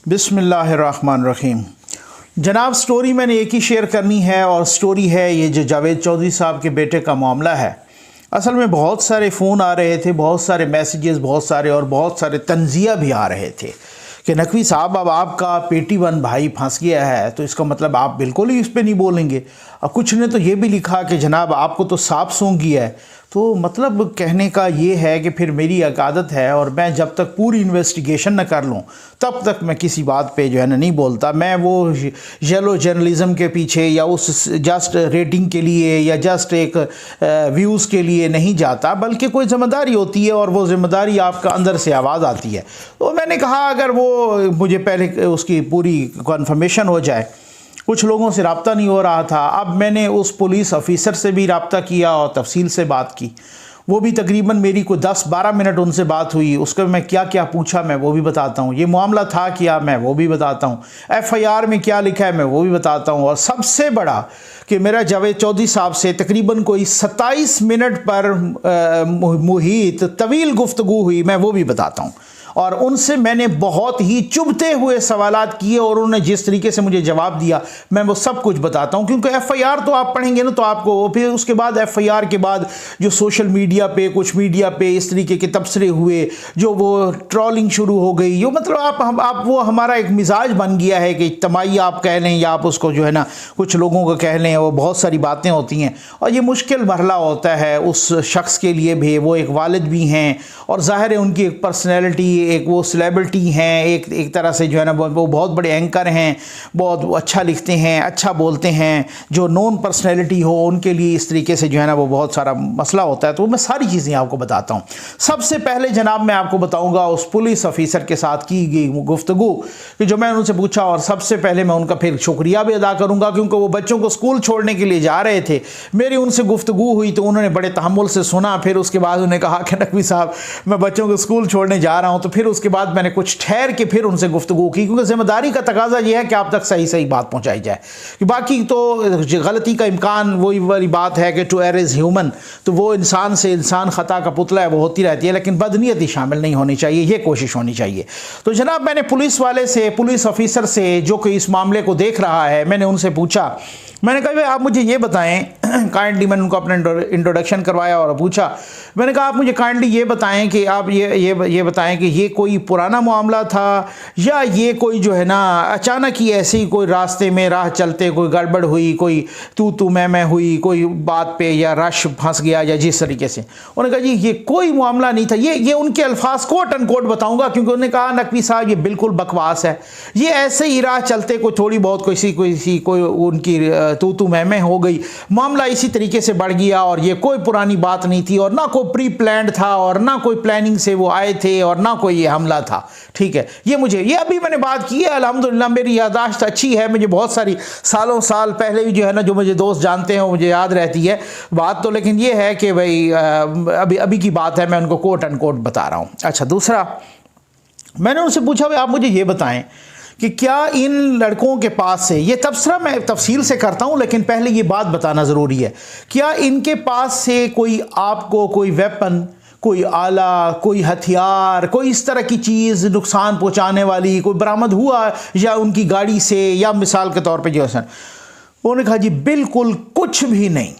बिस्मिल्लाहिर्रहमानिर्रहीम। जनाब, स्टोरी मैंने एक ही शेयर करनी है और स्टोरी है ये जो जावेद चौधरी साहब के बेटे का मामला है। असल में बहुत सारे फ़ोन आ रहे थे, बहुत सारे मैसेजेस, बहुत सारे तंज़िया भी आ रहे थे कि नकवी साहब अब आपका पेटी वन भाई फंस गया है, तो इसका मतलब आप बिल्कुल ही इस पर नहीं बोलेंगे। और कुछ ने तो ये भी लिखा कि जनाब आपको तो सांप सूंघ गया है। तो मतलब कहने का ये है कि फिर मेरी एक आदत है और मैं जब तक पूरी इन्वेस्टिगेशन न कर लूँ तब तक मैं किसी बात पे जो है ना नहीं बोलता। मैं वो येलो जर्नलिज़म के पीछे या उस जस्ट रेटिंग के लिए या जस्ट एक व्यूज़ के लिए नहीं जाता, बल्कि कोई ज़िम्मेदारी होती है और वो ज़िम्मेदारी आपका अंदर से आवाज़ आती है। तो मैंने कहा अगर वो मुझे पहले उसकी पूरी कन्फर्मेशन हो जाए। कुछ लोगों से रब्ता नहीं हो रहा था। अब मैंने उस पुलिस ऑफिसर से भी रब्ता किया और तफसील से बात की। वो भी तकरीबन मेरी को 10-12 मिनट उनसे बात हुई। उसका मैं क्या क्या पूछा मैं वो भी बताता हूँ, ये मामला था क्या मैं वो भी बताता हूँ, FIR में क्या लिखा है मैं वो भी बताता हूँ। और सबसे बड़ा कि मेरा जावेद चौधरी साहब से तकरीबन कोई 27 मिनट पर मुहित तवील गुफ्तगू हुई, मैं वो भी बताता हूँ। और उनसे मैंने बहुत ही चुभते हुए सवालात किए और उन्होंने जिस तरीके से मुझे जवाब दिया मैं वो सब कुछ बताता हूँ। क्योंकि FIR तो आप पढ़ेंगे ना तो आपको फिर उसके बाद FIR के बाद जो सोशल मीडिया पे कुछ मीडिया पे इस तरीके के तबसरे हुए, जो वो ट्रोलिंग शुरू हो गई, जो मतलब आप वो हमारा एक मिजाज बन गया है कि इज्तिमाई आप कह लें या आप उसको जो है ना कुछ लोगों को कह लें, वो बहुत सारी बातें होती हैं। और ये मुश्किल मरहला होता है उस शख्स के लिए भी। वो एक वालिद भी हैं और ज़ाहिर है उनकी एक पर्सनैलिटी, एक वो सेलेब्रिटी हैं, एक तरह से जो है ना वो बहुत बड़े एंकर हैं, बहुत अच्छा लिखते हैं, अच्छा बोलते हैं। जो नॉन पर्सनैलिटी हो उनके लिए इस तरीके से जो है ना वो बहुत सारा मसला होता है। तो मैं सारी चीज़ें आपको बताता हूँ। सबसे पहले जनाब मैं आपको बताऊँगा उस पुलिस ऑफिसर के साथ की गई गुफ्तगू कि जो मैंने उनसे पूछा। और सबसे पहले मैं उनका फिर शुक्रिया भी अदा करूँगा क्योंकि वो बच्चों को स्कूल छोड़ने के लिए जा रहे थे। मेरी उनसे गुफ्तगू हुई तो उन्होंने बड़े तहम्मुल से सुना। फिर उसके बाद उन्होंने कहा कि नकवी साहब मैं बच्चों को स्कूल छोड़ने जा रहा हूँ। तो फिर उसके बाद मैंने कुछ ठहर के फिर उनसे गुफ्तगू की क्योंकि जिम्मेदारी का तकाजा यह है कि आप तक सही सही बात पहुंचाई जाए। कि बाकी तो गलती का इम्कान वही वाली बात है कि टू एयर इज़ ह्यूमन, तो वो इंसान से इंसान ख़ता का पुतला है, वो होती रहती है, लेकिन बदनीयती शामिल नहीं होनी चाहिए, ये कोशिश होनी चाहिए। तो जनाब मैंने पुलिस वाले से, पुलिस ऑफिसर से जो कि इस मामले को देख रहा है, मैंने उनसे पूछा। मैंने कहा भाई आप मुझे ये बताएं काइंडली, मैंने उनको अपना इंट्रोडक्शन करवाया और पूछा। मैंने कहा आप मुझे काइंडली ये बताएं कि आप ये बताएं कि ये कोई पुराना मामला था या ये कोई जो है ना अचानक ही ऐसे ही कोई रास्ते में राह चलते कोई गड़बड़ हुई, कोई तू मैं हुई कोई बात पे, या रश फंस गया या जिस तरीके से। उन्होंने कहा जी ये कोई मामला नहीं था। ये उनके अल्फाज कोट अनकोट बताऊँगा क्योंकि उन्होंने कहा नकवी साहब ये बिल्कुल बकवास है, ये ऐसे ही राह चलते कोई थोड़ी बहुत कोई उनकी तू मैं हो गई, मामला इसी तरीके से बढ़ गया और ये कोई पुरानी बात नहीं थी और ना कोई प्री प्लान्ड था और ना कोई प्लानिंग से वो आए थे और ना कोई ये हमला था। ठीक है, ये अभी मैंने बात की है। अल्हम्दुलिल्लाह मेरी याददाश्त अच्छी है, मुझे बहुत सारी साल पहले भी जो है ना जो मुझे दोस्त जानते हैं मुझे याद रहती है बात। तो लेकिन ये है कि भाई अभी की बात है, मैं उनको कोट अनकोट बता रहा हूँ। अच्छा, दूसरा मैंने उनसे पूछा भाई आप मुझे ये बताएं कि क्या इन लड़कों के पास से, ये तबसरा मैं तफसील से करता हूँ लेकिन पहले ये बात बताना ज़रूरी है, क्या इनके पास से कोई आपको कोई वेपन, कोई आला, कोई हथियार, कोई इस तरह की चीज़ नुकसान पहुँचाने वाली कोई बरामद हुआ या उनकी गाड़ी से, या मिसाल के तौर पर जो है। उन्होंने कहा जी बिल्कुल कुछ भी नहीं,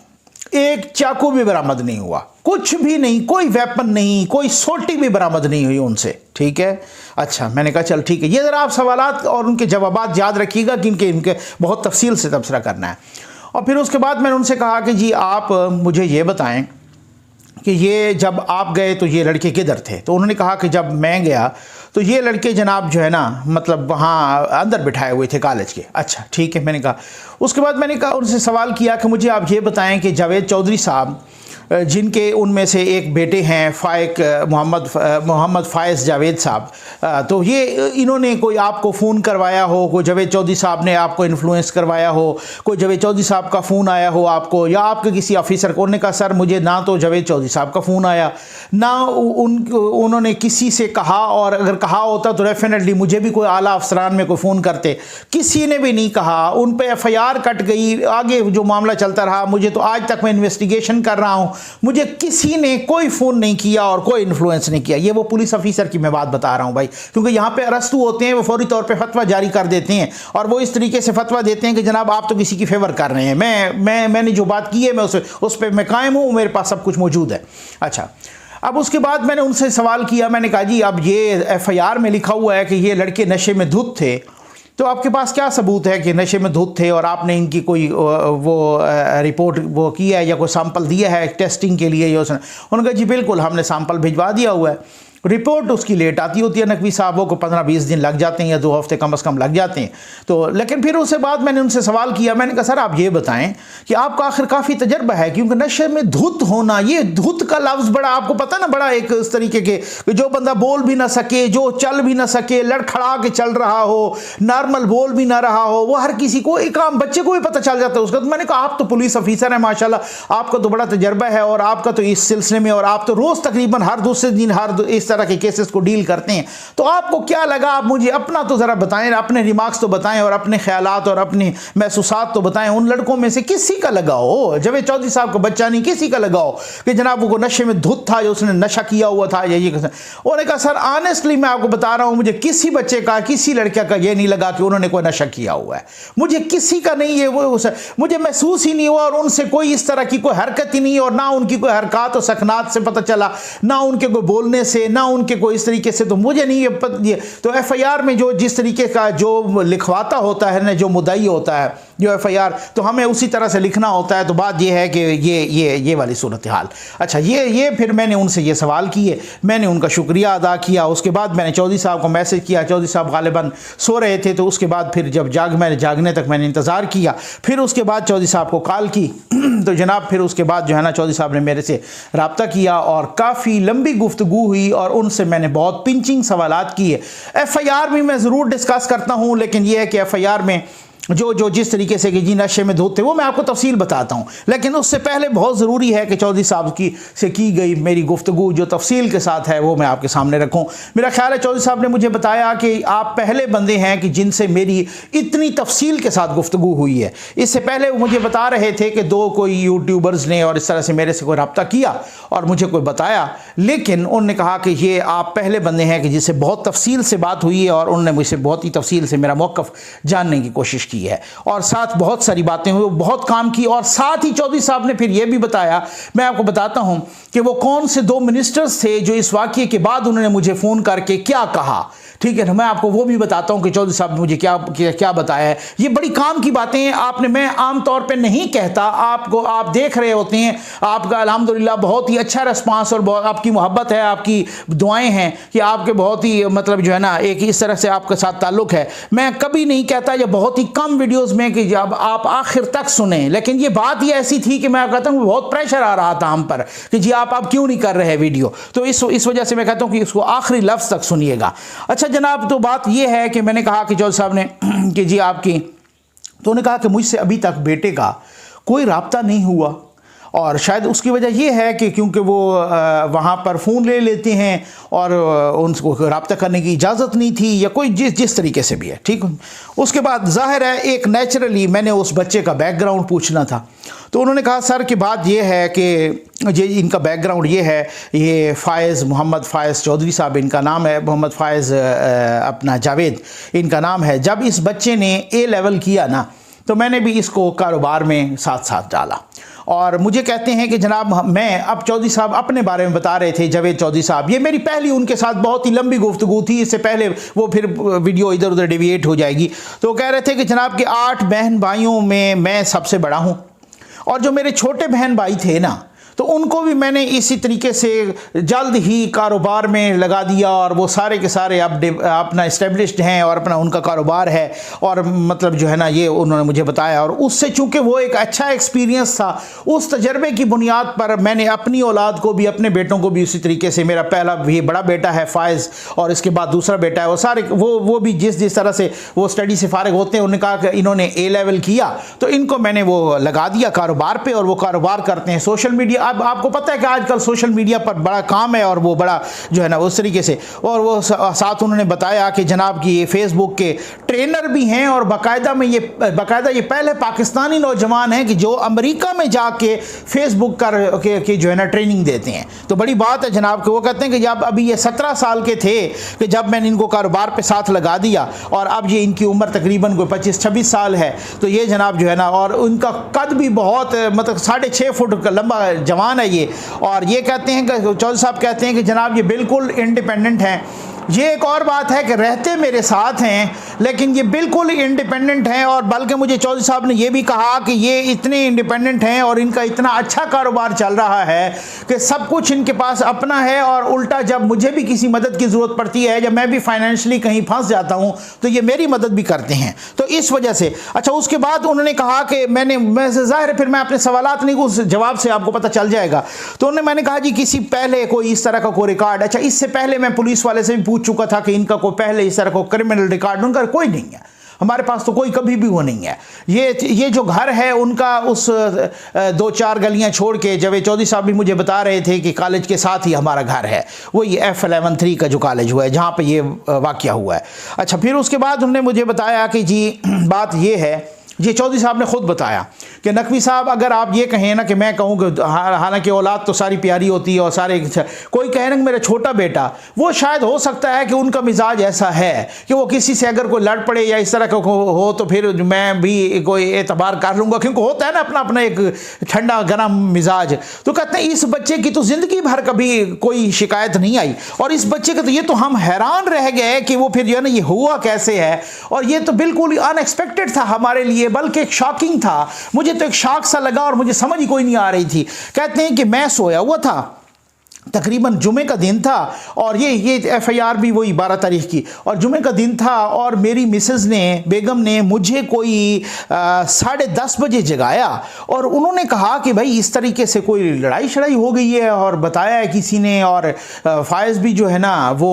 एक चाकू भी बरामद नहीं हुआ, कुछ भी नहीं, कोई वेपन नहीं, कोई सोटी भी बरामद नहीं हुई उनसे। ठीक है, अच्छा, मैंने कहा चल ठीक है, ये ज़रा आप सवालात और उनके जवाबात याद रखिएगा कि इनके बहुत तफसील से तबसरा करना है। और फिर उसके बाद मैंने उनसे कहा कि जी आप मुझे ये बताएं कि ये जब आप गए तो ये लड़के किधर थे। तो उन्होंने कहा कि जब मैं गया तो ये लड़के जनाब जो है ना मतलब वहाँ अंदर बिठाए हुए थे कॉलेज के। अच्छा ठीक है, मैंने कहा। उसके बाद मैंने कहा उनसे सवाल किया कि मुझे आप ये बताएं कि जावेद चौधरी साहब जिनके उनमें से एक बेटे हैं मोहम्मद फ़ाइज़ जावेद साहब, तो ये इन्होंने कोई आपको फ़ोन करवाया हो, कोई जावेद चौधरी साहब ने आपको इन्फ्लुएंस करवाया हो, कोई जावेद चौधरी साहब का फ़ोन आया हो आपको, या आपके किसी ऑफिसर को? उन्होंने कहा सर मुझे ना तो जावेद चौधरी साहब का फ़ोन आया, ना उन्होंने किसी से कहा, और अगर कहा होता तो डेफिनेटली मुझे भी कोई आला अफसरान में कोई फ़ोन करते, किसी ने भी नहीं कहा। उन पर FIR कट गई, आगे जो मामला चलता रहा। मुझे तो आज तक मैं इन्वेस्टिगेशन कर रहा हूँ, मुझे किसी ने कोई फ़ोन नहीं किया और कोई इन्फ्लुएंस नहीं किया। ये वो पुलिस ऑफिसर की मैं बात बता रहा हूँ भाई, क्योंकि यहाँ पे अरेस्टू होते हैं, वो फौरी तौर पे फतवा जारी कर देते हैं और वो इस तरीके से फतवा देते हैं कि जनाब आप तो किसी की फेवर कर रहे हैं। मैंने जो बात की है मैं उस पर मैं कायम हूँ, मेरे पास सब कुछ मौजूद है। अच्छा, अब उसके बाद मैंने उनसे सवाल किया, मैंने कहा जी अब ये FIR में लिखा हुआ है कि ये लड़के नशे में धुत थे, तो आपके पास क्या सबूत है कि नशे में धुत थे और आपने इनकी कोई वो रिपोर्ट वो की है या कोई सैंपल दिया है टेस्टिंग के लिए? उन्होंने कहा जी बिल्कुल हमने सैंपल भिजवा दिया हुआ है। रिपोर्ट उसकी लेट आती होती है, नकवी साहबों को 15-20 दिन लग जाते हैं या 2 हफ्ते कम से कम लग जाते हैं। तो लेकिन फिर उसके बाद मैंने उनसे सवाल किया, मैंने कहा सर आप ये बताएं कि आपका आखिर काफ़ी तजर्बा है, क्योंकि नशे में धुत होना, ये धुत का लफ्ज़ बड़ा आपको पता ना, बड़ा एक इस तरीके के जो बंदा बोल भी ना सके, जो चल भी ना सके, लड़खड़ा के चल रहा हो, नॉर्मल बोल भी ना रहा हो, वो हर किसी को, एक आम बच्चे को भी पता चल जाता है उसका। तो मैंने कहा आप तो पुलिस ऑफिसर हैं माशाल्लाह, आपका तो बड़ा तजर्बा है और आपका तो इस सिलसिले में, और आप तो रोज़ तकरीबन हर दूसरे दिन इस तरह के केसेस को डील करते हैं, तो आपको क्या लगा? आप मुझे अपना तो ज़रा बताएं, अपने रिमार्क्स तो बताएं और अपने ख्यालात और अपने महसूसात तो बताएं। उन लड़कों में से किसी का लगा हो, जावेद चौधरी साहब का बच्चा नहीं, किसी का लगा हो कि जनाब वो नशे में धुत था, जो उसने नशा किया हुआ था या ये? उन्होंने कहा सर ऑनेस्टली मैं आपको बता रहा हूँ, मुझे किसी बच्चे का, किसी लड़के का ये नहीं लगा कि उन्होंने कोई नशा किया हुआ है, मुझे किसी का नहीं है वो, मुझे महसूस ही नहीं हुआ और उनसे कोई इस तरह की कोई हरकत ही नहीं, और ना उनकी कोई हरकत और सकनात से पता चला, ना उनके कोई बोलने से, ना उनके कोई इस तरीके से, तो मुझे नहीं ये। तो FIR में जो जिस तरीके का जो लिखवाता होता है ना, जो मुद्दई होता है जो FIR, तो हमें उसी तरह से लिखना होता है। तो बात ये है कि ये वाली सूरत हाल। अच्छा, ये फिर मैंने उनसे ये सवाल किए, मैंने उनका शुक्रिया अदा किया। उसके बाद मैंने चौधरी साहब को मैसेज किया, चौधरी साहब गालिबन सो रहे थे, तो उसके बाद फिर जब मैंने जागने तक मैंने इंतज़ार किया, फिर उसके बाद चौधरी साहब को कॉल की तो जनाब फिर उसके बाद जो है ना चौधरी साहब ने मेरे से रब्ता किया और काफ़ी लंबी गुफ्तगू हुई और उनसे मैंने बहुत पिंचिंग सवालात किए। FIR में मैं ज़रूर डिस्कस करता हूँ, लेकिन यह है कि FIR में जो जिस तरीके से कि जी नशे में धुत थे वो मैं आपको तफसील बताता हूँ, लेकिन उससे पहले बहुत ज़रूरी है कि चौधरी साहब से की गई मेरी गुफ्तगू जो तफसील के साथ है वो मैं आपके सामने रखूँ। मेरा ख्याल है चौधरी साहब ने मुझे बताया कि आप पहले बंदे हैं कि जिनसे मेरी इतनी तफसील के साथ गुफ्तगू हुई है। इससे पहले वो मुझे बता रहे थे कि 2 कोई यूट्यूबर्स ने और इस तरह से मेरे से कोई रब्ता किया और मुझे कोई बताया, लेकिन उन्होंने कहा कि ये आप पहले बंदे हैं कि जिससे बहुत तफसील से बात हुई है और उन्होंने मुझसे बहुत ही तफसील से मेरा मौक़िफ़ जानने की कोशिश की है और साथ बहुत सारी बातें हुई, बहुत काम की। और साथ ही चौधरी साहब ने फिर यह भी बताया, मैं आपको बताता हूं कि वो कौन से 2 मिनिस्टर्स थे जो इस वाक़ये के बाद उन्होंने मुझे फ़ोन करके क्या कहा, ठीक है ना, मैं आपको वो भी बताता हूं कि चौधरी साहब ने मुझे क्या बताया है। ये बड़ी काम की बातें हैं, आपने, मैं आम तौर पे नहीं कहता, आपको आप देख रहे होते हैं, आपका अल्हम्दुलिल्लाह बहुत ही अच्छा रिस्पांस और बहुत आपकी मोहब्बत है, आपकी दुआएं हैं कि आपके बहुत ही मतलब जो है ना एक इस तरह से आपके साथ ताल्लुक़ है। मैं कभी नहीं कहता या बहुत ही कम वीडियोज़ में कि जब आप आखिर तक सुने, लेकिन ये बात ही ऐसी थी कि मैं कहता हूँ बहुत प्रेशर आ रहा था हम पर कि जी आप क्यों नहीं कर रहे वीडियो, तो इस वजह से मैं कहता हूँ कि इसको आखिरी लफ्ज़ तक सुनिएगा। अच्छा जनाब, तो बात यह है कि मैंने कहा कि चौधरी साहब ने कि जी आपकी, तो उन्होंने कहा कि मुझसे अभी तक बेटे का कोई राब्ता नहीं हुआ और शायद उसकी वजह यह है कि क्योंकि वो वहाँ पर फ़ोन ले लेते हैं और उनको रब्ता करने की इजाज़त नहीं थी या कोई जिस तरीके से भी है, ठीक। उसके बाद ज़ाहिर है एक नेचुरली मैंने उस बच्चे का बैकग्राउंड पूछना था, तो उन्होंने कहा सर कि बात यह है कि ये इनका बैकग्राउंड ये है, ये मोहम्मद फ़ाइज़ चौधरी साहब इनका नाम है, मोहम्मद फ़ाइज़ अपना जावेद इनका नाम है। जब इस बच्चे ने A लेवल किया ना, तो मैंने भी इसको कारोबार में साथ साथ डाला और मुझे कहते हैं कि जनाब मैं, अब चौधरी साहब अपने बारे में बता रहे थे, जावेद चौधरी साहब, ये मेरी पहली उनके साथ बहुत ही लंबी गुफ्तगू थी, इससे पहले वो फिर वीडियो इधर उधर डिविएट हो जाएगी। तो कह रहे थे कि जनाब के 8 बहन भाइयों में मैं सबसे बड़ा हूँ और जो मेरे छोटे बहन भाई थे ना, तो उनको भी मैंने इसी तरीके से जल्द ही कारोबार में लगा दिया और वो सारे के सारे अब अपना इस्टेब्लिश्ड हैं और अपना उनका कारोबार है और मतलब जो है ना ये उन्होंने मुझे बताया। और उससे चूँकि वो एक अच्छा एक्सपीरियंस था, उस तजर्बे की बुनियाद पर मैंने अपनी औलाद को भी, अपने बेटों को भी उसी तरीके से, मेरा पहला ये बड़ा बेटा है फ़ाइज़ और इसके बाद दूसरा बेटा है, वो सारे वो भी जिस तरह से वो स्टडी से फ़ारिग होते हैं, उन्होंने कहा कि इन्होंने A लेवल किया तो इनको मैंने वो लगा दिया कारोबार पर और वो कारोबार करते हैं। सोशल मीडिया अब आपको पता है कि आजकल सोशल मीडिया पर बड़ा काम है और वो बड़ा जो है ना उस तरीके से, और वो साथ उन्होंने बताया कि जनाब कि ये फेसबुक के ट्रेनर भी हैं और बाकायदा ये पहले पाकिस्तानी नौजवान हैं कि जो अमेरिका में जाके फेसबुक के जो है ना ट्रेनिंग देते हैं। तो बड़ी बात है जनाब कि वो कहते हैं कि जब अभी ये 17 साल के थे कि जब मैंने इनको कारोबार पे साथ लगा दिया, और अब ये इनकी उम्र तकरीबन कोई 25-26 साल है। तो ये जनाब जो है ना, और उनका कद भी बहुत मतलब 6.5 फुट का लंबा जवान है ये। और ये कहते हैं कि चौधरी साहब कहते हैं कि जनाब ये बिल्कुल इंडिपेंडेंट हैं। ये एक और बात है कि रहते मेरे साथ हैं लेकिन ये बिल्कुल इंडिपेंडेंट हैं, और बल्कि मुझे चौधरी साहब ने ये भी कहा कि ये इतने इंडिपेंडेंट हैं और इनका इतना अच्छा कारोबार चल रहा है कि सब कुछ इनके पास अपना है, और उल्टा जब मुझे भी किसी मदद की ज़रूरत पड़ती है, जब मैं भी फाइनेंशियली कहीं फंस जाता हूँ तो ये मेरी मदद भी करते हैं। तो इस वजह से अच्छा, उसके बाद उन्होंने कहा कि मैं ज़ाहिर है फिर मैं अपने सवालात नहीं, उस जवाब से आपको पता चल जाएगा। तो मैंने कहा जी किसी पहले कोई इस तरह का कोई रिकॉर्ड, अच्छा इससे पहले मैं पुलिस वाले से भी पूछ चुका था कि इनका कोई पहले इस तरह को क्रिमिनल रिकॉर्ड, उनका कोई नहीं है, हमारे पास तो कोई कभी भी वो नहीं है। ये जो घर है उनका उस 2-4 गलियां छोड़ के, जावेद चौधरी साहब भी मुझे बता रहे थे कि कॉलेज के साथ ही हमारा घर है, वो ये F11-3 का जो कॉलेज हुआ है जहाँ पे ये वाक़या हुआ है। अच्छा, फिर उसके बाद उन्होंने मुझे बताया कि जी बात ये है, ये चौधरी साहब ने खुद बताया कि नकवी साहब अगर आप ये कहें ना कि मैं कहूँ कि हालांकि औलाद तो सारी प्यारी होती है और सारे, कोई कहे ना कि मेरा छोटा बेटा, वो शायद हो सकता है कि उनका मिजाज ऐसा है कि वो किसी से अगर कोई लड़ पड़े या इस तरह का हो तो फिर मैं भी कोई एतबार कर लूँगा, क्योंकि होता है ना अपना अपना एक ठंडा गर्म मिजाज। तो कहते हैं इस बच्चे की तो ज़िंदगी भर कभी कोई शिकायत नहीं आई, और इस बच्चे का तो ये तो हम हैरान रह गए कि वो फिर जो है ना ये हुआ कैसे है, और ये तो बिल्कुल अनएक्सपेक्टेड था हमारे लिए, बल्कि एक शॉकिंग था। मुझे तो एक शॉक सा लगा और मुझे समझ ही कोई नहीं आ रही थी। कहते हैं कि मैं सोया हुआ था, तकरीबन जुमे का दिन था, और ये FIR भी वही 12 तारीख की, और जुमे का दिन था, और मेरी मिसेज़ ने, बेगम ने मुझे कोई 10:30 बजे जगाया, और उन्होंने कहा कि भाई इस तरीके से कोई लड़ाई शड़ाई हो गई है, और बताया है किसी ने, और फ़ाइज़ भी जो है ना वो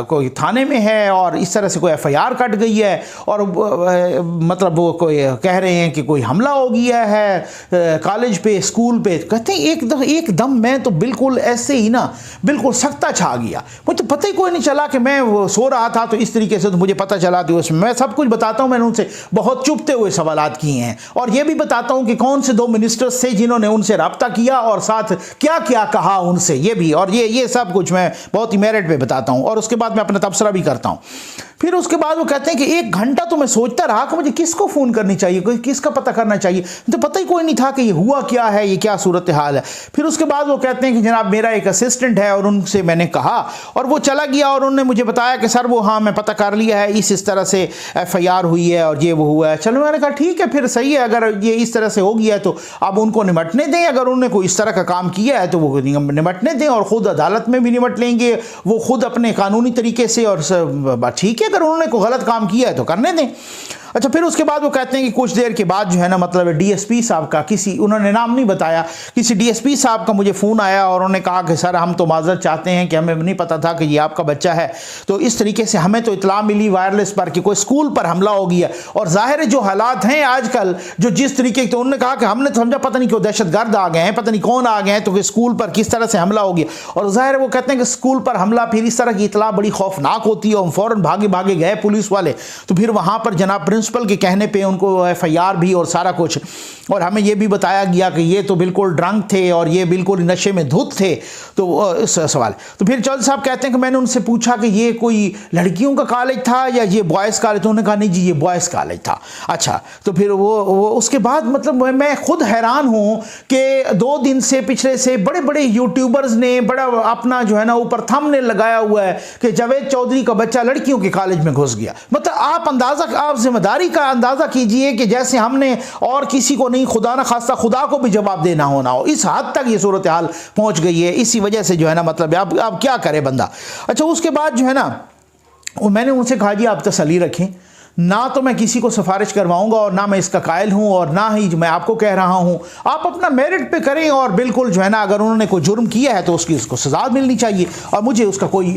कोई थाने में है, और इस तरह से कोई FIR कट गई है, और मतलब वो कोई कह रहे हैं कि कोई हमला हो गया है कॉलेज पे, स्कूल पे। कहते हैं एकदम मैं तो बिल्कुल ऐसे ही ना बिल्कुल सख्ता छा गया, मुझे तो पता ही कोई नहीं चला कि मैं वो सो रहा था, तो इस तरीके से तो मुझे पता चला। तो उसमें मैं सब कुछ बताता हूँ, मैंने उनसे बहुत चुभते हुए सवालात किए हैं, और ये भी बताता हूँ कि कौन से 2 मिनिस्टर्स थे जिन्होंने उनसे रब्ता किया और साथ क्या क्या कहा उनसे, ये भी, और ये सब कुछ मैं बहुत ही मेरिट पे बताता हूँ, और उसके बाद मैं अपना तबसरा भी करता हूँ। फिर उसके बाद वो कहते हैं कि 1 घंटा तो मैं सोचता रहा कि मुझे किसको फ़ोन करनी चाहिए, किसका पता करना चाहिए, तो पता ही कोई नहीं था कि ये हुआ क्या है, ये क्या सूरत हाल है। फिर उसके बाद वो कहते हैं कि जनाब मेरा एक असिस्टेंट है, और उनसे मैंने कहा, और वो चला गया, और उन्होंने मुझे बताया कि सर वो हाँ मैं पता कर लिया है, इस तरह से FIR हुई है और ये वो हुआ है। चलो मैंने कहा ठीक है फिर सही है, अगर ये इस तरह से हो गया है तो अब उनको निमटने दें, अगर उन्होंने कोई इस तरह का काम किया है तो वो निमटने दें, और ख़ुद अदालत में भी निमट लेंगे वो खुद अपने कानूनी तरीके से, और ठीक है अगर उन्होंने कोई गलत काम किया है तो करने दें। अच्छा, फिर उसके बाद वो कहते हैं कि कुछ देर के बाद जो है ना मतलब DSP साहब का, किसी, उन्होंने नाम नहीं बताया, किसी DSP साहब का मुझे फ़ोन आया, और उन्होंने कहा कि सर हम तो माजरत चाहते हैं कि हमें नहीं पता था कि ये आपका बच्चा है, तो इस तरीके से हमें तो इतला मिली वायरलेस पर कि कोई स्कूल पर हमला हो गया, और ज़ाहिर है जो हालात हैं आजकल, जो जिस तरीके, तो उन्होंने कहा कि हमने तो समझा पता नहीं क्यों दहशतगर्द आ गए हैं, पता नहीं कौन आ गए हैं, तो कि स्कूल पर किस तरह से हमला हो गया। और ज़ाहिर है वो कहते हैं कि स्कूल पर हमला, फिर इस तरह की इतला बड़ी खौफनाक होती है, और फ़ौरन भागे गए पुलिस वाले, तो फिर वहाँ पर जनाब प्रिंसिपल के कहने पर उनको FIR भी और सारा कुछ, और हमें यह भी बताया गया कि ये तो बिल्कुल ड्रंक थे और ये बिल्कुल नशे में धुत थे। तो इस सवाल, तो फिर चौधरी साहब कहते हैं कि मैंने उनसे पूछा कि ये कोई लड़कियों का कॉलेज था या ये बॉयज़ कॉलेज, तो उन्होंने कहा नहीं जी ये बॉयज़ कॉलेज था। अच्छा, तो फिर वो उसके बाद मतलब मैं खुद हैरान हूँ कि 2 दिन से पिछले से बड़े बड़े यूट्यूबर्स ने बड़ा अपना जो है ना ऊपर थंबनेल लगाया हुआ है कि जावेद चौधरी का बच्चा लड़कियों के कॉलेज में घुस गया। मतलब आप जिम्मेदारी का अंदाज़ा कीजिए कि जैसे हमने और किसी को नहीं, खुदा ना खास्ता खुदा को भी जवाब देना होना हो, इस हद तक ये सूरत हाल पहुंच गई है। इसी वजह से जो है ना मतलब अब क्या करे बंदा। अच्छा, उसके बाद जो है ना मैंने उनसे कहा जी आप तसल्ली रखें, ना तो मैं किसी को सिफारिश करवाऊंगा और ना मैं इसका कायल हूं और ना ही मैं आपको कह रहा हूं। आप अपना मेरिट पे करें और बिल्कुल जो है ना, अगर उन्होंने कोई जुर्म किया है तो उसको सजा मिलनी चाहिए और मुझे उसका कोई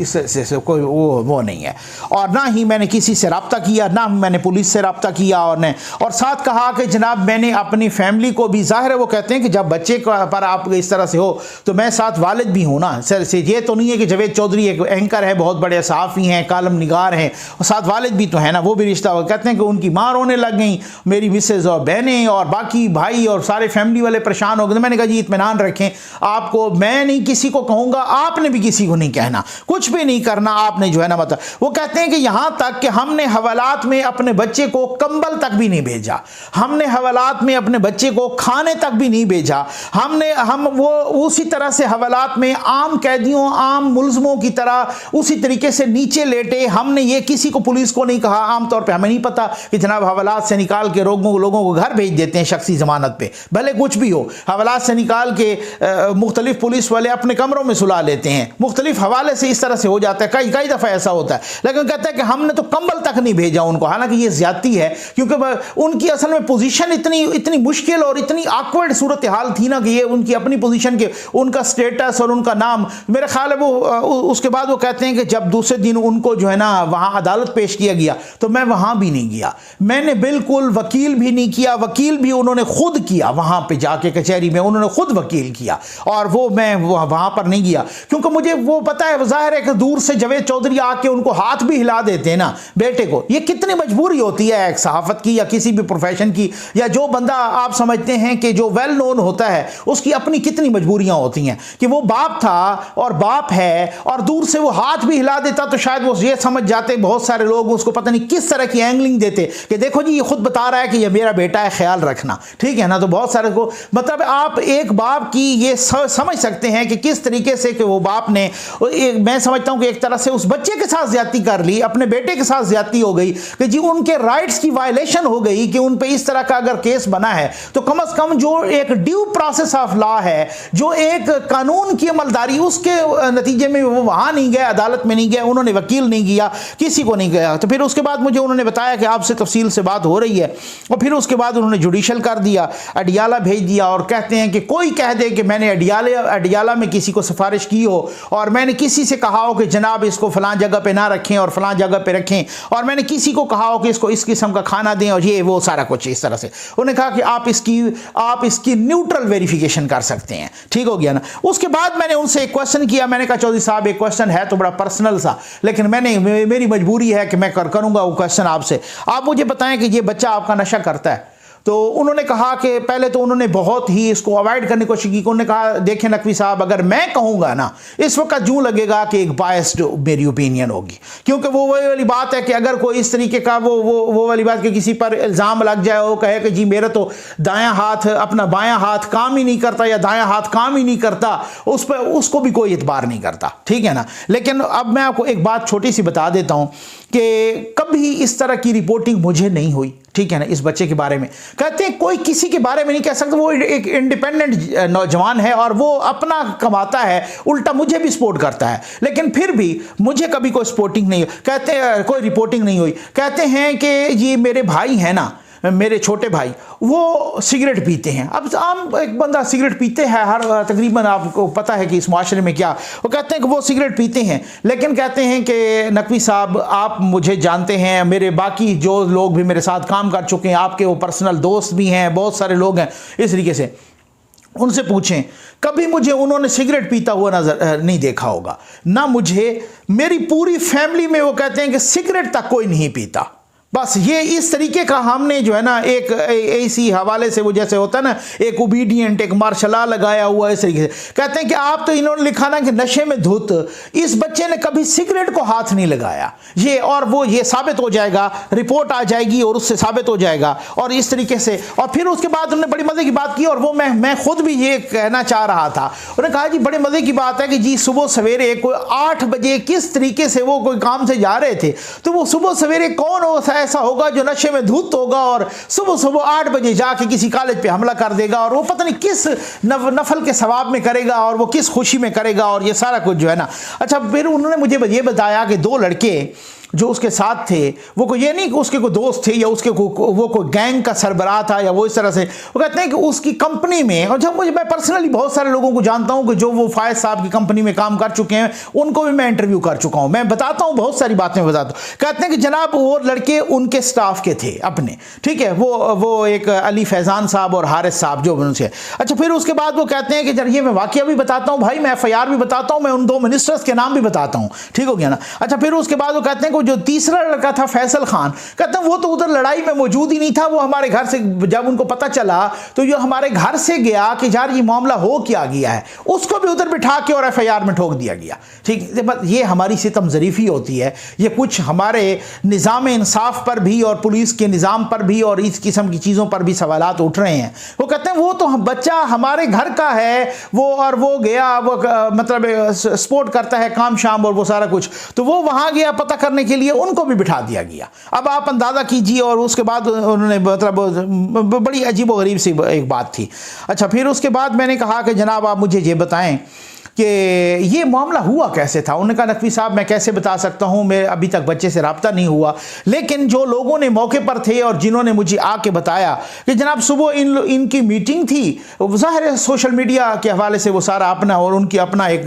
वो नहीं है। और ना ही मैंने किसी से रब्ता किया, ना मैंने पुलिस से रब्ता किया। और साथ कहा कि जनाब मैंने अपनी फैमिली को भी, ज़ाहिर है वो कहते हैं कि जब बच्चे पर आप इस तरह से हो तो मैं साथ वालिद भी हूँ ना सर से। ये तो नहीं है कि जावेद चौधरी एक एंकर है, बहुत बड़े सहाफ़ी हैं, कालम निगार हैं, और साथ वालिद भी तो है ना, वो भी रिश्ता। वो कहते हैं कि उनकी माँ रोने लग गई, मेरी मिसेज और बहनें और बाकी भाई और सारे फैमिली वाले परेशान हो गए। मैंने कहा जी इत्मीनान रखें, आपको मैं नहीं किसी को कहूँगा, आपने भी किसी को नहीं कहना, कुछ भी नहीं करना आपने जो है ना। मतलब वो कहते हैं कि यहाँ तक कि हमने हवालात में अपने बच्चे को कंबल तक भी नहीं भेजा, हमने हवालात में अपने बच्चे को खाने तक भी नहीं भेजा, हम वो उसी तरह से हवालात में आम कैदियों, आम मुल्ज़मों की तरह उसी तरीके से नीचे लेटे। हमने ये किसी को, पुलिस को नहीं कहा। आमतौर पे हमें नहीं पता कि जनाब हवालात से निकाल के लोगों को घर भेज देते हैं शख्सी ज़मानत पे, भले कुछ भी हो। हवालात से निकाल के मुख्तलिफ पुलिस वाले अपने कमरों में सुला लेते हैं, मुख्तलिफ हवाले से इस तरह से हो जाता है, कई दफ़ा ऐसा होता है। लेकिन कहता है कि हमने तो कंबल तक नहीं भेजा उनको। हालांकि ये ज्यादती है, क्योंकि उनकी असल में पोजीशन इतनी मुश्किल और इतनी ऑकवर्ड सूरत हाल थी ना कि ये उनकी अपनी पोजीशन के, उनका स्टेटस और उनका नाम, मेरा ख्याल है वो उसके बाद वो कहते हैं कि जब दूसरे दिन उनको जो है ना वहाँ अदालत पेश किया गया तो मैं वहाँ भी नहीं गया, मैंने बिल्कुल वकील भी नहीं किया, वकील भी उन्होंने खुद किया, वहाँ पे जाके कचहरी में उन्होंने खुद वकील किया, और वो मैं वहाँ पर नहीं गया क्योंकि मुझे वो पता है, ज़ाहिर है कि दूर से जावेद चौधरी आके उनको हाथ भी हिला देते हैं ना बेटे को। ये कितनी मजबूरी होती है एक सहाफ़त की या किसी भी प्रोफेशन की, या जो बंदा आप समझते हैं कि जो वेल नोन होता है उसकी अपनी कितनी मजबूरियां होती हैं कि वो बाप था और बाप है, और दूर से वो हाथ भी हिला देता तो शायद वो ये समझ जाते, बहुत सारे लोग उसको पता नहीं किस तरह की एंगलिंग देते कि देखो जी ये खुद बता रहा है कि ये मेरा बेटा है, ख्याल रखना, ठीक है ना। तो बहुत सारे को मतलब आप एक बाप की ये समझ सकते हैं कि किस तरीके से कि वो बाप ने, मैं समझता हूं कि एक तरह से उस बच्चे के साथ ज्यादती कर ली, अपने बेटे के साथ ज्यादती हो गई कि जी उनके राइट्स की वायलेशन हो गई कि उन पे इस तरह का अगर केस बना है तो कम से कम जो एक ड्यू प्रोसेस ऑफ लॉ है, जो एक कानून की अमलदारी, उसके नतीजे में वो वहां नहीं गए, अदालत में नहीं गए, उन्होंने वकील नहीं किया, किसी को नहीं गया। तो फिर उसके बाद मुझे उन्होंने बताया कि आपसे तफसील से बात हो रही है, और फिर उसके बाद उन्होंने जुडिशल कर दिया, अडियाला भेज दिया, और कहते हैं कि कोई कह दे कि मैंने अडियाला में किसी को सिफारिश की हो और मैंने किसी से कहा हो कि जनाब इसको फलां जगह पे ना रखें और फलां जगह पे रखें, और मैंने किसी को कहा हो कि इसको इस किस्म का खाना दें और ये वो सारा कुछ इस तरह से। उन्होंने कहा कि आप इसकी न्यूट्रल वेरिफिकेशन कर सकते हैं, ठीक हो गया ना। उसके बाद मैंने उनसे एक क्वेश्चन किया, मैंने कहा चौधरी साहब एक क्वेश्चन है तो बड़ा पर्सनल सा, लेकिन मेरी मजबूरी है कि मैं करूंगा वो क्वेश्चन आपसे। आप मुझे बताएं कि ये बच्चा आपका नशा करता है? तो उन्होंने कहा कि पहले तो उन्होंने बहुत ही इसको अवॉइड करने की कोशिश की। उन्होंने कहा देखें नकवी साहब, अगर मैं कहूँगा ना इस वक्त यूँ लगेगा कि एक बायस्ड मेरी ओपिनियन होगी, क्योंकि वो वही वाली बात है कि अगर कोई इस तरीके का वो वाली बात कि किसी पर इल्ज़ाम लग जाए, वो कहे कि जी मेरा तो दायां हाथ, अपना बायां हाथ काम ही नहीं करता या दायां हाथ काम ही नहीं करता, उस पर उसको भी कोई इतबार नहीं करता, ठीक है ना। लेकिन अब मैं आपको एक बात छोटी सी बता देता हूँ कि कभी इस तरह की रिपोर्टिंग मुझे नहीं हुई, ठीक है ना। इस बच्चे के बारे में कहते हैं कोई किसी के बारे में नहीं कह सकता, वो एक इंडिपेंडेंट नौजवान है और वो अपना कमाता है, उल्टा मुझे भी सपोर्ट करता है, लेकिन फिर भी मुझे कभी कोई सपोर्टिंग नहीं, कहते कोई रिपोर्टिंग नहीं हुई। कहते हैं कि ये मेरे भाई हैं ना, मेरे छोटे भाई, वो सिगरेट पीते हैं। अब आम एक बंदा सिगरेट पीते हैं, हर तकरीबन आपको पता है कि इस माशरे में क्या, वो कहते हैं कि वो सिगरेट पीते हैं, लेकिन कहते हैं कि नकवी साहब आप मुझे जानते हैं, मेरे बाकी जो लोग भी मेरे साथ काम कर चुके हैं, आपके वो पर्सनल दोस्त भी हैं, बहुत सारे लोग हैं, इस तरीके से उनसे पूछें, कभी मुझे उन्होंने सिगरेट पीता हुआ नजर नहीं देखा होगा ना मुझे, मेरी पूरी फैमिली में वो कहते हैं कि सिगरेट तक कोई नहीं पीता। बस ये इस तरीके का हमने जो है ना एक इसी हवाले से, वो जैसे होता है ना एक ओबीडियंट, एक मार्शला लगाया हुआ, इस तरीके से कहते हैं कि आप तो इन्होंने लिखा ना कि नशे में धुत, इस बच्चे ने कभी सिगरेट को हाथ नहीं लगाया, ये और वो ये साबित हो जाएगा, रिपोर्ट आ जाएगी और उससे साबित हो जाएगा। और इस तरीके से, और फिर उसके बाद उन्होंने बड़ी मज़े की बात की, और वो मैं खुद भी ये कहना चाह रहा था। उन्होंने कहा जी बड़े मज़े की बात है कि जी सुबह सवेरे कोई 8 बजे किस तरीके से वो कोई काम से जा रहे थे, तो वो सुबह सवेरे कौन हो ऐसा होगा जो नशे में धुत होगा और सुबह सुबह 8 बजे जाके किसी कॉलेज पे हमला कर देगा, और वो पता नहीं किस नफल के सवाब में करेगा और वो किस खुशी में करेगा, और ये सारा कुछ जो है ना। अच्छा, फिर उन्होंने मुझे ये बताया कि 2 लड़के जो उसके साथ थे वो कोई ये नहीं कि उसके कोई दोस्त थे या उसके वो कोई गैंग का सरबराह था या वो इस तरह से, वो कहते हैं कि उसकी कंपनी में, और जब मैं पर्सनली बहुत सारे लोगों को जानता हूं कि जो वो फायज साहब की कंपनी में काम कर चुके हैं, उनको भी मैं इंटरव्यू कर चुका हूं, मैं बताता हूं बहुत सारी बातें बताता हूं। कहते हैं कि जनाब वो लड़के उनके स्टाफ के थे अपने, ठीक है, वो एक अली फैजान साहब और हारिस साहब जो उनसे। अच्छा, फिर उसके बाद वो कहते हैं कि जब ये मैं वाकया भी बताता हूं भाई, मैं FIR भी बताता हूं, मैं उन 2 मिनिस्टर्स के नाम भी बताता हूं, ठीक हो गया ना। अच्छा, फिर उसके बाद वो कहते हैं कि जो तीसरा लड़का था फैसल खान, कहते हैं वो तो उधर लड़ाई में मौजूद ही नहीं था, वो हमारे घर से जब उनको पता चला तो ये हमारे घर से गया कि यार ये मामला हो क्या गया है, उसको भी उधर बिठा के और FIR में ठोक दिया गया। ठीक, ये हमारी सितम ज़रीफ़ी होती है, ये कुछ हमारे निज़ाम इंसाफ पर भी और पुलिस के निज़ाम पर भी और इस किस्म की चीज़ों पर भी सवालात उठ रहे हैं। वो कहते हैं वो तो बच्चा हमारे घर का है, वो गया, वो मतलब सपोर्ट करता है काम शाम और वो सारा कुछ, तो वो वहाँ गया पता करने के लिए, उनको भी बिठा दिया गया। अब आप अंदाज़ा कीजिए। और उसके बाद उन्होंने मतलब बड़ी अजीब व गरीब सी एक बात थी। अच्छा, फिर उसके बाद मैंने कहा कि जनाब आप मुझे ये बताएं कि ये मामला हुआ कैसे था। उन्होंने कहा नकवी साहब मैं कैसे बता सकता हूँ, मैं अभी तक बच्चे से रब्ता नहीं हुआ, लेकिन जो लोगों ने मौके पर थे और जिन्होंने मुझे आके बताया कि जनाब सुबह इनकी मीटिंग थी, ज़ाहिर है सोशल मीडिया के हवाले से वो सारा अपना, और उनकी अपना एक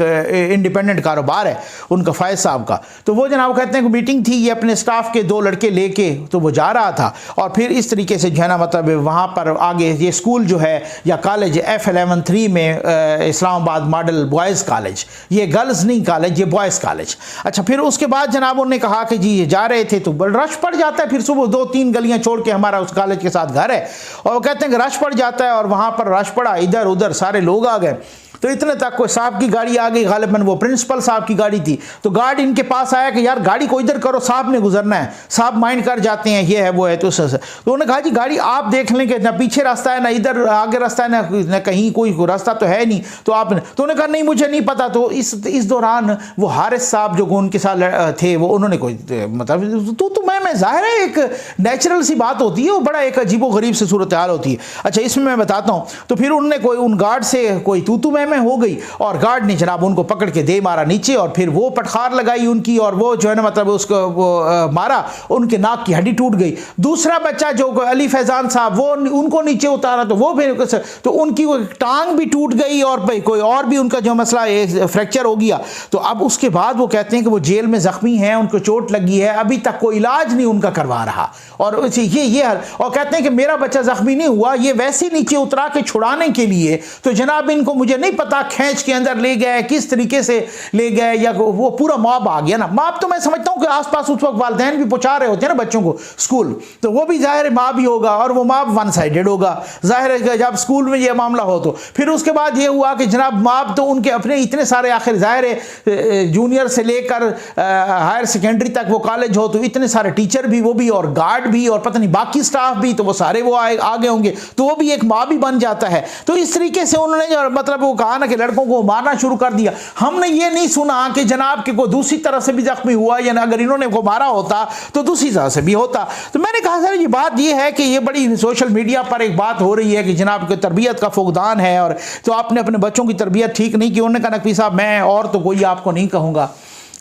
इंडिपेंडेंट कारोबार है उनका फ़ायज़ साहब का। तो वो जनाब कहते हैं कि मीटिंग थी, ये अपने स्टाफ के 2 लड़के लेके तो वो जा रहा था, और फिर इस तरीके से जो है ना मतलब वहाँ पर आगे ये स्कूल जो है या कॉलेज F11-3 में इस्लामाबाद मॉडल बॉयज़ कॉलेज, ये गर्ल्स नहीं कॉलेज, ये बॉयज़ कॉलेज। अच्छा, फिर उसके बाद जनाब उन्होंने कहा कि जी ये जा रहे थे तो रश पड़ जाता है, फिर सुबह 2-3 गलियां छोड़ के हमारा उस कॉलेज के साथ घर है, और वो कहते हैं कि रश पड़ जाता है, और वहाँ पर रश पड़ा, इधर उधर सारे लोग आ गए। तो इतने तक कोई साहब की गाड़ी आ गई, गालिबन वो प्रिंसिपल साहब की गाड़ी थी, तो गार्ड इनके पास आया कि यार गाड़ी को इधर करो, साहब ने गुजरना है, साहब माइंड कर जाते हैं, ये है वो है। तो उन्होंने कहा जी गाड़ी आप देख लें कि ना पीछे रास्ता है, ना इधर आगे रास्ता है, ना कहीं कोई रास्ता तो है नहीं, तो आपने, तो उन्होंने कहा नहीं मुझे नहीं पता। तो इस दौरान वो हारिस साहब जो उनके साथ थे, वो उन्होंने कोई मतलब तो मैं ज़ाहिर है एक नेचुरल सी बात होती है, वो बड़ा एक अजीबो गरीब सी सूरत हाल होती है। अच्छा, इसमें मैं बताता हूँ। तो फिर उन्होंने कोई उन गार्ड से कोई तू में हो गई, और गार्ड ने जनाब उनको पकड़ के दे मारा नीचे, और फिर वो पटखार लगाई उनकी, और वो जो है ना मतलब उसको वो मारा, उनके नाक की हड्डी टूट गई। दूसरा बच्चा जो अली फैजान साहब, वो उनको नीचे उतारा, तो वो फिर तो उनकी वो टांग भी टूट गई, और कोई और भी उनका जो मसला फ्रैक्चर हो गया। तो अब उसके बाद वो कहते हैं कि वो जेल में जख्मी हैं, उनको चोट लगी है, अभी तक कोई इलाज नहीं उनका करवा रहा, और ये और कहते हैं कि मेरा बच्चा जख्मी नहीं हुआ, ये वैसे नीचे उतरा के छुड़ाने के लिए, तो जनाब इनको मुझे नहीं पता खींच के अंदर ले गए, किस तरीके से ले गए, या वो पूरा मॉब आ गया ना। मॉब तो मैं समझता हूं कि आसपास उस वक्त वालिदैन भी पहुंचा रहे होते हैं ना बच्चों को स्कूल, तो वो भी जाहिर है मॉब ही होगा, और वो मॉब वन साइडेड होगा, जाहिर है जब स्कूल में ये मामला हो। तो फिर उसके बाद ये हुआ कि जनाब मॉब तो उनके अपने इतने सारे, आखिर जाहिर है जूनियर से लेकर हायर सेकेंडरी तक वो कॉलेज हो, तो इतने सारे टीचर भी, वो भी, और गार्ड भी, और पता नहीं बाकी स्टाफ भी, तो वो सारे वो आगे होंगे, तो वो भी एक मॉब ही बन जाता है। तो इस तरीके से उन्होंने जो मतलब वो कहा ना कि लड़कों को मारना शुरू कर दिया। हमने ये नहीं सुना कि जनाब के कोई दूसरी तरफ से भी जख्मी हुआ, या अगर इन्होंने को मारा होता तो दूसरी तरह से भी होता। तो मैंने कहा सर ये बात ये है कि ये बड़ी सोशल मीडिया पर एक बात हो रही है कि जनाब की तरबियत का फुकदान है, और तो आपने अपने बच्चों की तरबियत ठीक नहीं की। उन्होंने कहा नकवी साहब मैं और तो कोई आपको नहीं कहूँगा,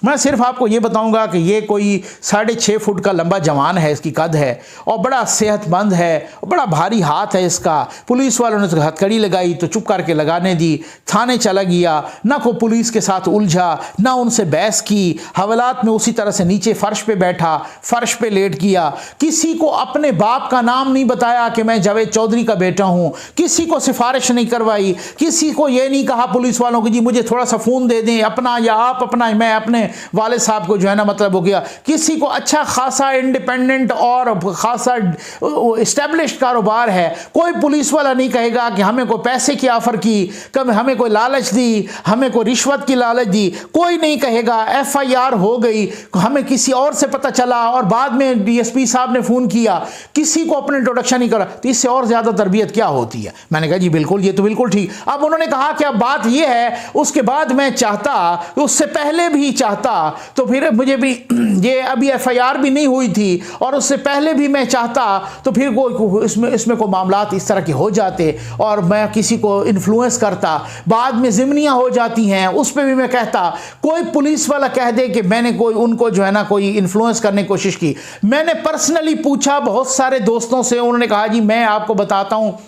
मैं सिर्फ आपको ये बताऊंगा कि ये कोई 6.5 फुट का लंबा जवान है, इसकी कद है, और बड़ा सेहतमंद है, और बड़ा भारी हाथ है इसका। पुलिस वालों ने तो हथकड़ी लगाई तो चुप करके लगाने दी, थाने चला गया, ना को पुलिस के साथ उलझा, ना उनसे बहस की, हवालात में उसी तरह से नीचे फर्श पे बैठा, फर्श पे लेट गया, किसी को अपने बाप का नाम नहीं बताया कि मैं जावेद चौधरी का बेटा हूँ, किसी को सिफारिश नहीं करवाई, किसी को ये नहीं कहा पुलिस वालों को जी मुझे थोड़ा सा फ़ोन दे दें अपना, या आप अपना, मैं अपने वाले साहब को जो है ना मतलब हो गया। किसी को अच्छा खासा इंडिपेंडेंट और खासा इस्टेब्लिश्ड कारोबार है, कोई पुलिस वाला नहीं कहेगा कि हमें कोई पैसे की ऑफर की, कभी हमें कोई लालच दी, हमें कोई रिश्वत की लालच दी, कोई नहीं कहेगा। FIR हो गई, हमें किसी और से पता चला और बाद में DSP साहब ने फ़ोन किया, किसी को अपने इंट्रोडक्शन नहीं करा, तो इससे और ज़्यादा तरबियत क्या होती है। मैंने कहा जी बिल्कुल, ये तो बिल्कुल ठीक। अब उन्होंने कहा कि अब बात ये है, उसके बाद मैं चाहता, उससे पहले भी चाहता चाहता तो फिर मुझे भी ये अभी FIR भी नहीं हुई थी और उससे पहले भी मैं चाहता तो फिर कोई इसमें कोई मामलात इस तरह के हो जाते और मैं किसी को इन्फ्लुएंस करता, बाद में ज़िम्नियाँ हो जाती हैं, उस पर भी मैं कहता। कोई पुलिस वाला कह दे कि मैंने कोई उनको जो है ना कोई इन्फ्लुएंस करने की कोशिश की। मैंने पर्सनली पूछा बहुत सारे दोस्तों से, उन्होंने कहा जी मैं आपको बताता हूँ,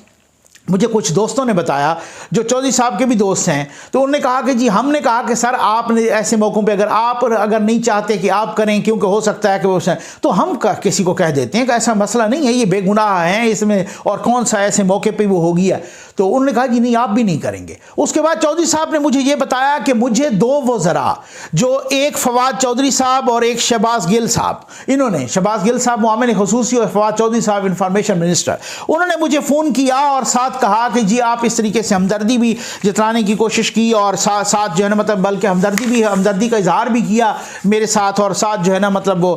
मुझे कुछ दोस्तों ने बताया जो चौधरी साहब के भी दोस्त हैं, तो उन्होंने कहा कि जी हमने कहा कि सर आपने ऐसे मौक़ों पे अगर नहीं चाहते कि आप करें क्योंकि हो सकता है कि वो तो हम किसी को कह देते हैं कि ऐसा मसला नहीं है, ये बेगुनाह हैं इसमें और कौन सा ऐसे मौके पे वो हो गया। तो उन्होंने कहा जी नहीं आप भी नहीं करेंगे। उसके बाद चौधरी साहब ने मुझे ये बताया कि मुझे दो वज़रा, जो एक फवाद चौधरी साहब और एक शहबाज गिल साहब, इन्होंने शहबाज गिल साहब मुआमिन खुसूसी और फवाद चौधरी साहब इंफॉर्मेशन मिनिस्टर, उन्होंने मुझे फ़ोन किया और साथ कहा कि जी आप इस तरीके से हमदर्दी भी जताने की कोशिश की और साथ जो है ना मतलब बल्कि हमदर्दी का इजहार भी किया मेरे साथ, और साथ जो है ना मतलब वो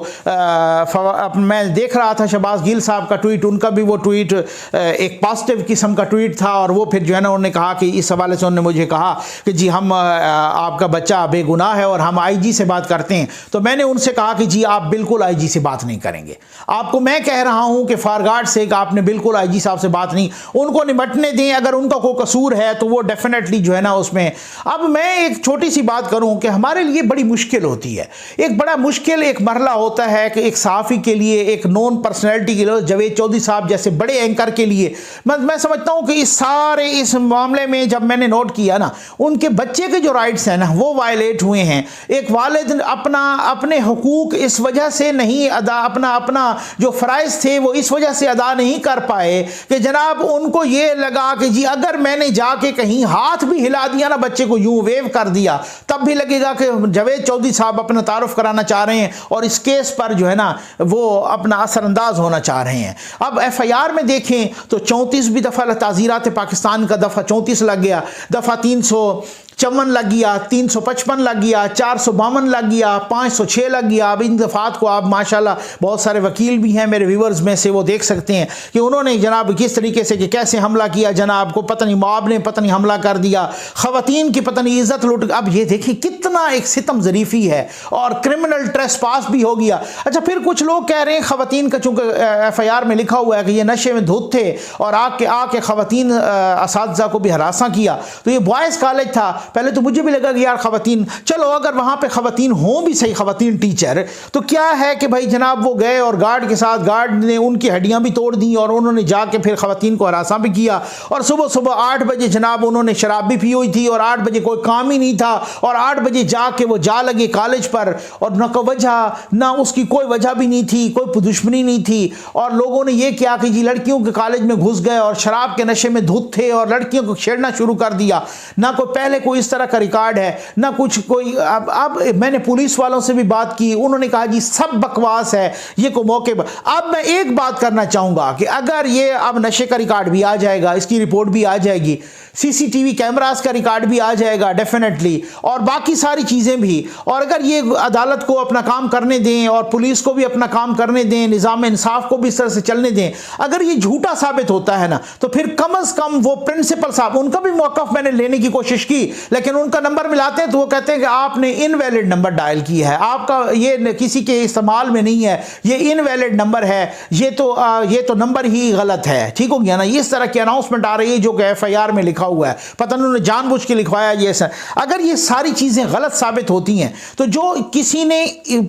मैं देख रहा था शहबाज गिल साहब का ट्वीट, उनका भी वो ट्वीट एक पॉजिटिव किस्म का ट्वीट था और वो फिर जो है ना उन्होंने कहा कि इस हवाले से उन्होंने मुझे कहा कि जी हम आपका बच्चा बेगुनाह है और हम IG से बात करते हैं। तो मैंने उनसे कहा कि जी आप बिल्कुल IG से बात नहीं करेंगे, आपको मैं कह रहा हूं कि फॉरगार्ड से आपने बिल्कुल IG साहब से बात नहीं, उनको निपटने दें, अगर उनका कोई कसूर है तो वो डेफिनेटली जो है ना उसमें। अब मैं एक छोटी सी बात करूं कि हमारे लिए बड़ी मुश्किल होती है, एक बड़ा मुश्किल एक मरला होता है कि एक सहाफ़ी के लिए, एक नॉन पर्सनैलिटी के लिए, जावेद चौधरी साहब जैसे बड़े एंकर के लिए, मैं समझता हूं कि इस मामले में जब मैंने नोट किया ना, उनके बच्चे के जो राइट्स हैं ना वो वायलेट हुए हैं। एक वालिद अपने हुकूक इस वजह से नहीं अदा, अपना जो फ़राइज़ थे वो इस वजह से अदा नहीं कर पाए कि जनाब उनको ये लगा कि जी अगर मैंने जाके कहीं हाथ भी हिला दिया ना, बच्चे को यूं वेव कर दिया, तब भी लगेगा कि जावेद चौधरी साहब अपना तारुफ कराना चाह रहे हैं और इस केस पर जो है ना वो अपना असरअंदाज होना चाह रहे हैं। अब FIR में देखें तो 34वीं दफ़ा ताज़ीरात पाकिस्तान का दफ़ा 34 लग गया, दफ़ा 354 लग गया, 355 लग गया, 452 लग गया, 506 लग गया। अब इन दफ़ात को आप माशाल्लाह बहुत सारे वकील भी हैं मेरे व्यूवर्स में से, वो देख सकते हैं कि उन्होंने जनाब किस तरीके से कि कैसे हमला किया, जनाब को पता नहीं मॉब ने पता नहीं हमला कर दिया, ख़वातीन की पता नहीं इज़्ज़त लूट। अब ये देखिए कितना एक सितम ज़रीफ़ी है और क्रिमिनल ट्रेसपास भी हो गया। अच्छा फिर कुछ लोग कह रहे हैं ख़वातीन का, चूँकि FIR में लिखा हुआ है कि ये नशे में धुत थे और आके ख़वातीन असातिज़ा को भी हरासा किया, तो ये बॉयज़ कॉलेज था। पहले तो मुझे भी लगा कि यार ख़वातीन, चलो अगर वहाँ पे ख़वातीन हों भी सही, ख़वातीन टीचर, तो क्या है कि भाई जनाब वो गए और गार्ड के साथ, गार्ड ने उनकी हड्डियाँ भी तोड़ दी और उन्होंने जाके फिर ख़वातीन को हरासा भी किया। और सुबह 8 बजे जनाब उन्होंने शराब भी पी हुई थी और 8 बजे कोई काम ही नहीं था और 8 बजे जाके वो जा लगे कॉलेज पर और न कोई वजह, ना उसकी कोई वजह भी नहीं थी, कोई दुश्मनी नहीं थी। और लोगों ने ये किया कि जी लड़कियों के कॉलेज में घुस गए और शराब के नशे में धुत थे और लड़कियों को छेड़ना शुरू कर दिया। ना कोई पहले कोई इस तरह का रिकॉर्ड है, ना कुछ कोई। अब मैंने पुलिस वालों से भी बात की, उन्होंने कहा जी सब बकवास है, ये को मौके पर। अब मैं एक बात करना चाहूँगा कि अगर ये अब नशे का रिकॉर्ड भी आ जाएगा, इसकी रिपोर्ट भी आ जाएगी, CCTV कैमरास का रिकॉर्ड भी आ जाएगा डेफिनेटली, और बाकी सारी चीज़ें भी, और अगर ये अदालत को अपना काम करने दें और पुलिस को भी अपना काम करने दें, निज़ाम इंसाफ को भी इस तरह से चलने दें, अगर ये झूठा साबित होता है ना तो फिर कम अज़ कम वो प्रिंसिपल साहब, उनका भी मौक़िफ़ मैंने लेने की कोशिश की, लेकिन उनका नंबर मिलाते हैं तो वो कहते हैं कि आपने इनवैलिड नंबर डायल किया है, आपका ये किसी के इस्तेमाल में नहीं है, ये इनवैलिड नंबर है, ये तो नंबर ही गलत है। ठीक हो गया ना, इस तरह की अनाउंसमेंट आ रही है जो कि FIR में लिखा हुआ है, पता नहीं उन्होंने जानबूझ के लिखवाया ये सर। अगर ये सारी चीज़ें गलत साबित होती हैं तो जो किसी ने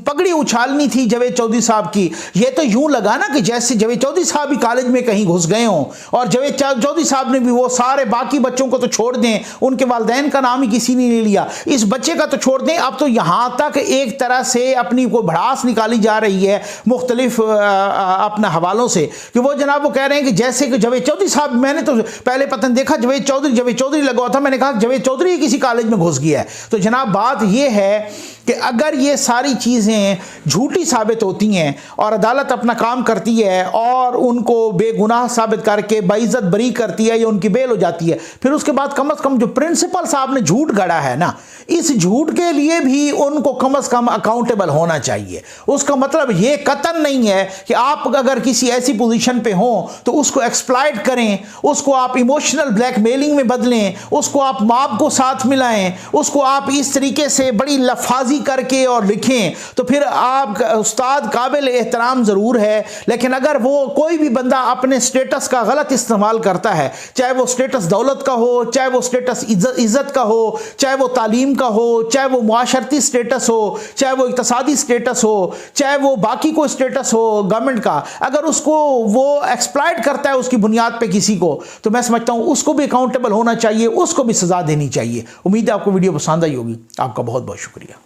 पगड़ी उछालनी थी जावेद चौधरी साहब की, ये तो यूं लगा ना कि जैसे जावेद चौधरी साहब भी कॉलेज में कहीं घुस गए हों और जावेद चौधरी साहब ने भी वो सारे बाकी बच्चों को तो छोड़ दें, उनके वालिदैन का नाम ही किसी ने नहीं लिया, इस बच्चे का तो छोड़ दें। अब तो यहाँ तक एक तरह से अपनी कोई भड़ास निकाली जा रही है मुख्तलिफ अपने हवालों से कि वो जनाब वो कह रहे हैं कि जैसे कि जावेद चौधरी साहब, मैंने तो पहले पता देखा जावेद चौधरी लगा था, मैंने कहा जावेद चौधरी किसी कॉलेज में घुस गया है। तो जनाब बात यह है कि अगर ये सारी चीज़ें झूठी साबित होती हैं और अदालत अपना काम करती है और उनको बेगुनाह साबित करके बाइज्जत बरी करती है या उनकी बेल हो जाती है, फिर उसके बाद कम से कम जो प्रिंसिपल साहब ने झूठ गढ़ा है ना, इस झूठ के लिए भी उनको कम से कम अकाउंटेबल होना चाहिए। उसका मतलब ये कतन नहीं है कि आप अगर किसी ऐसी पोजीशन पे हों तो उसको एक्सप्लॉइट करें, उसको आप इमोशनल ब्लैकमेलिंग में बदलें, उसको आप मॉब को साथ मिलाएं, उसको आप इस तरीके से बड़ी लफाजी उस्तादी करके और लिखें तो फिर आप उस्ताद काबिल एहतराम ज़रूर है, लेकिन अगर वो कोई भी बंदा अपने स्टेटस का गलत इस्तेमाल करता है, चाहे वो स्टेटस दौलत का हो, चाहे वो स्टेटस इज़्ज़त का हो, चाहे वो तालीम का हो, चाहे वो मुआशरती स्टेटस हो, चाहे वो इक़्तिसादी स्टेटस हो, चाहे वो बाकी कोई स्टेटस हो गवर्नमेंट का, अगर उसको वो एक्सप्लॉइट करता है उसकी बुनियाद पे किसी को, तो मैं समझता हूँ उसको भी अकाउंटेबल होना चाहिए, उसको भी सज़ा देनी चाहिए। उम्मीद है आपको वीडियो पसंद आई होगी। आपका बहुत बहुत शुक्रिया।